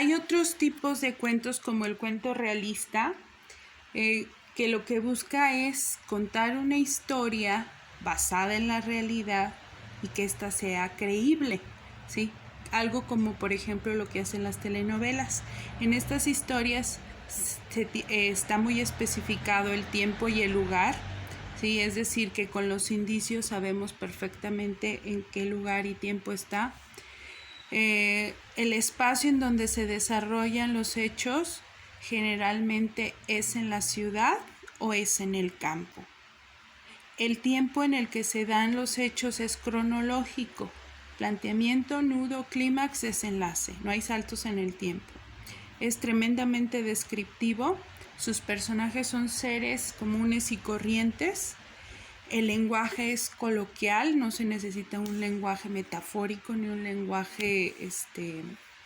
Hay otros tipos de cuentos como el cuento realista, que lo que busca es contar una historia basada en la realidad y que ésta sea creíble, ¿sí? Algo como por ejemplo lo que hacen las telenovelas. En estas historias está muy especificado el tiempo y el lugar, ¿sí? Es decir, que con los indicios sabemos perfectamente en qué lugar y tiempo está. El espacio en donde se desarrollan los hechos generalmente es en la ciudad o es en el campo. El tiempo en el que se dan los hechos es cronológico. Planteamiento, nudo, clímax, desenlace. No hay saltos en el tiempo. Es tremendamente descriptivo. Sus personajes son seres comunes y corrientes. El lenguaje es coloquial, no se necesita un lenguaje metafórico ni un lenguaje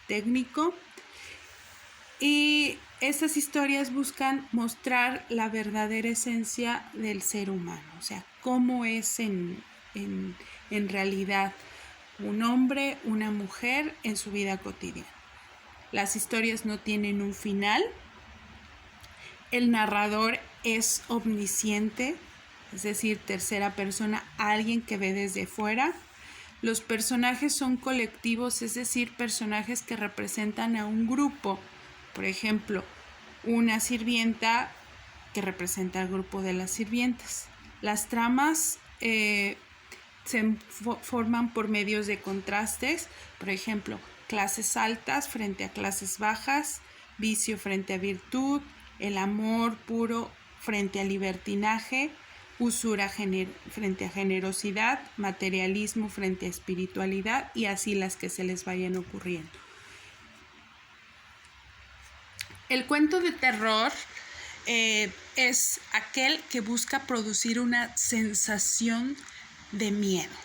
técnico. Y estas historias buscan mostrar la verdadera esencia del ser humano, o sea, cómo es en realidad un hombre, una mujer en su vida cotidiana. Las historias no tienen un final. El narrador es omnisciente, es decir, tercera persona, alguien que ve desde fuera. Los personajes son colectivos, es decir, personajes que representan a un grupo. Por ejemplo, una sirvienta que representa al grupo de las sirvientas. Las tramas se forman por medios de contrastes, por ejemplo, clases altas frente a clases bajas, vicio frente a virtud, el amor puro frente al libertinaje, usura frente a generosidad, materialismo frente a espiritualidad y así las que se les vayan ocurriendo. El cuento de terror es aquel que busca producir una sensación de miedo.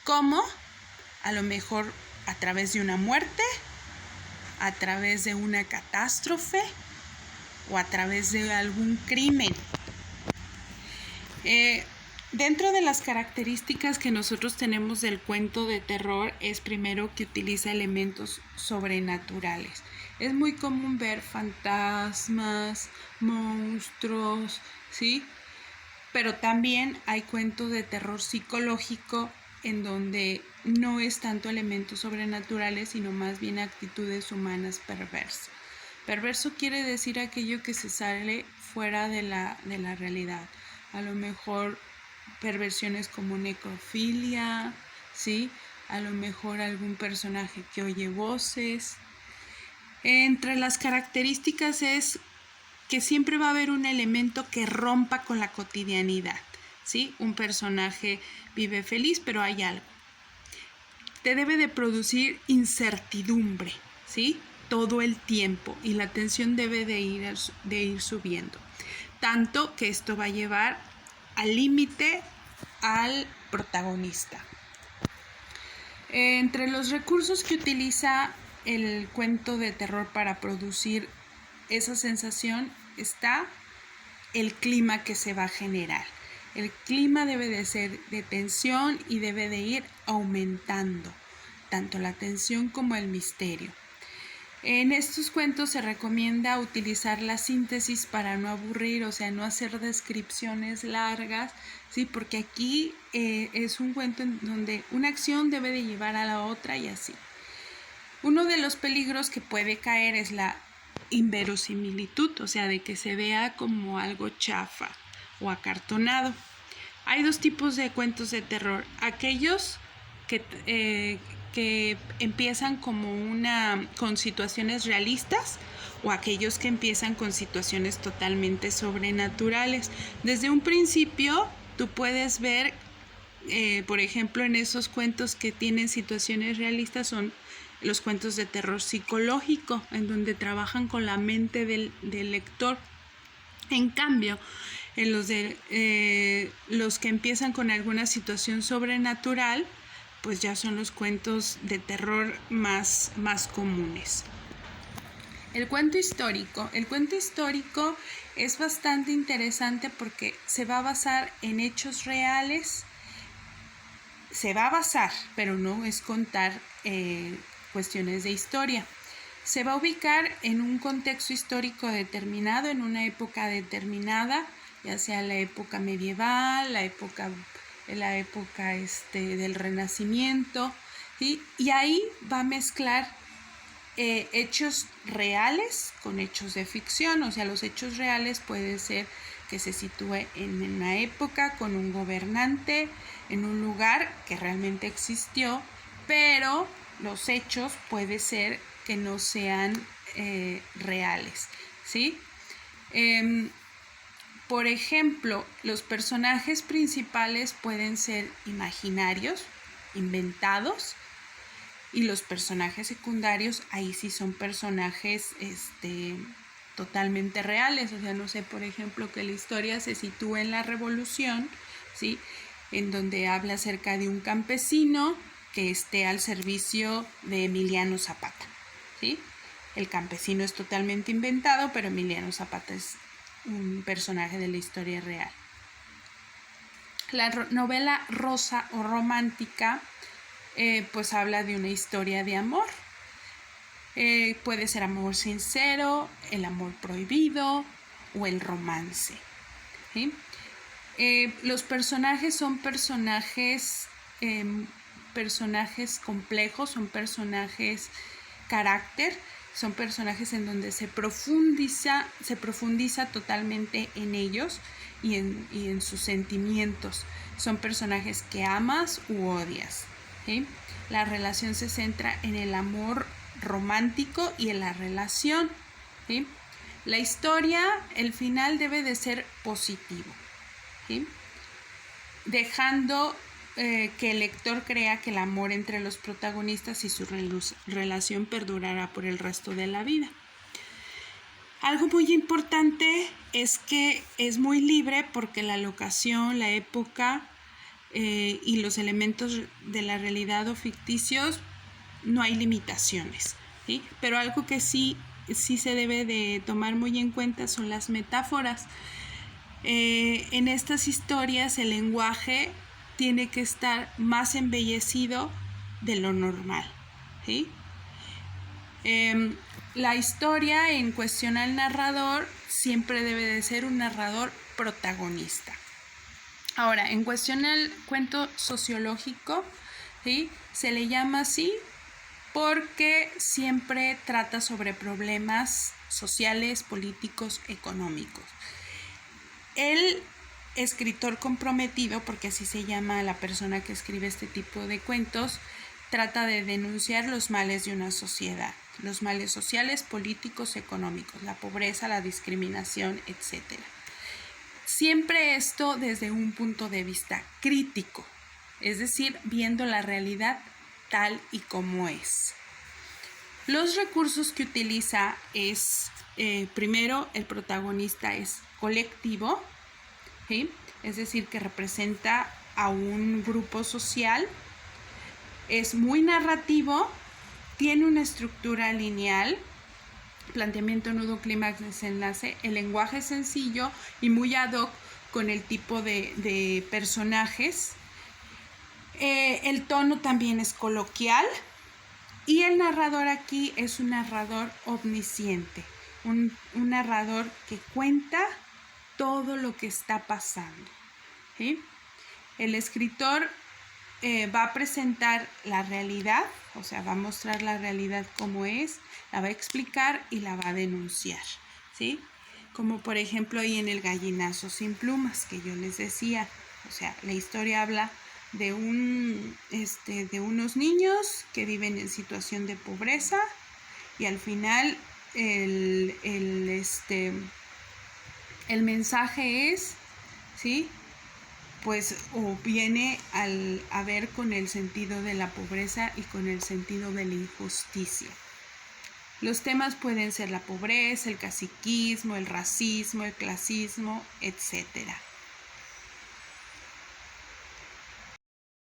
¿Cómo? A lo mejor a través de una muerte, a través de una catástrofe o a través de algún crimen. Dentro de las características que nosotros tenemos del cuento de terror es primero que utiliza elementos sobrenaturales. Es muy común ver fantasmas, monstruos, ¿sí? Pero también hay cuentos de terror psicológico en donde no es tanto elementos sobrenaturales, sino más bien actitudes humanas perversas. Perverso quiere decir aquello que se sale fuera de la realidad. A lo mejor perversiones como necrofilia, ¿sí? A lo mejor algún personaje que oye voces. Entre las características es que siempre va a haber un elemento que rompa con la cotidianidad, ¿sí? Un personaje vive feliz, pero hay algo. Te debe de producir incertidumbre, ¿sí? Todo el tiempo y la tensión debe de ir subiendo. Tanto que esto va a llevar al límite al protagonista. Entre los recursos que utiliza el cuento de terror para producir esa sensación está el clima que se va a generar. El clima debe de ser de tensión y debe de ir aumentando, tanto la tensión como el misterio. En estos cuentos se recomienda utilizar la síntesis para no aburrir, o sea, no hacer descripciones largas, ¿sí? Porque aquí es un cuento en donde una acción debe de llevar a la otra y así. Uno de los peligros que puede caer es la inverosimilitud, o sea, de que se vea como algo chafa o acartonado. Hay dos tipos de cuentos de terror, aquellos que empiezan con situaciones realistas o aquellos que empiezan con situaciones totalmente sobrenaturales. Desde un principio tú puedes ver, por ejemplo, en esos cuentos que tienen situaciones realistas son los cuentos de terror psicológico, en donde trabajan con la mente del lector. En cambio, en los que empiezan con alguna situación sobrenatural, pues ya son los cuentos de terror más comunes. El cuento histórico es bastante interesante porque se va a basar en hechos reales. Se va a basar, pero no es contar cuestiones de historia. Se va a ubicar en un contexto histórico determinado, en una época determinada, ya sea la época medieval, la época del Renacimiento, ¿sí? Y ahí va a mezclar hechos reales con hechos de ficción. O sea, los hechos reales puede ser que se sitúe en una época con un gobernante, en un lugar que realmente existió, pero los hechos puede ser que no sean reales, ¿sí? Por ejemplo, los personajes principales pueden ser imaginarios, inventados, y los personajes secundarios, ahí sí son personajes totalmente reales. O sea, no sé, por ejemplo, que la historia se sitúe en la Revolución, ¿sí? En donde habla acerca de un campesino que esté al servicio de Emiliano Zapata, ¿sí? El campesino es totalmente inventado, pero Emiliano Zapata es un personaje de la historia real. La novela rosa o romántica pues habla de una historia de amor. Puede ser amor sincero, el amor prohibido o el romance, ¿sí? Los personajes son personajes complejos, son personajes carácter, son personajes en donde se profundiza totalmente en ellos y en sus sentimientos. Son personajes que amas u odias, ¿sí? La relación se centra en el amor romántico y en la relación, ¿sí? La historia, el final debe de ser positivo, ¿sí? Dejando que el lector crea que el amor entre los protagonistas y su relación perdurará por el resto de la vida. Algo muy importante es que es muy libre porque la locación, la época y los elementos de la realidad o ficticios no hay limitaciones, ¿sí? Pero algo que sí se debe de tomar muy en cuenta son las metáforas. En estas historias el lenguaje tiene que estar más embellecido de lo normal, ¿sí? La historia en cuestión al narrador siempre debe de ser un narrador protagonista. Ahora, en cuestión al cuento sociológico, ¿sí? Se le llama así porque siempre trata sobre problemas sociales, políticos, económicos. El escritor comprometido, porque así se llama la persona que escribe este tipo de cuentos, trata de denunciar los males de una sociedad, los males sociales, políticos, económicos, la pobreza, la discriminación, etc. Siempre esto desde un punto de vista crítico, es decir, viendo la realidad tal y como es. Los recursos que utiliza es, primero, el protagonista es colectivo, ¿sí? Es decir, que representa a un grupo social, es muy narrativo, tiene una estructura lineal, planteamiento, nudo, clímax, desenlace, el lenguaje es sencillo y muy ad hoc con el tipo de personajes, el tono también es coloquial. Y el narrador aquí es un narrador omnisciente, un narrador que cuenta todo lo que está pasando, ¿sí? El escritor va a presentar la realidad, o sea, va a mostrar la realidad como es, la va a explicar y la va a denunciar, ¿sí? Como por ejemplo ahí en El gallinazo sin plumas, que yo les decía, o sea, la historia habla de unos niños que viven en situación de pobreza y al final el mensaje es, ¿sí? Pues o viene a ver con el sentido de la pobreza y con el sentido de la injusticia. Los temas pueden ser la pobreza, el caciquismo, el racismo, el clasismo, etc.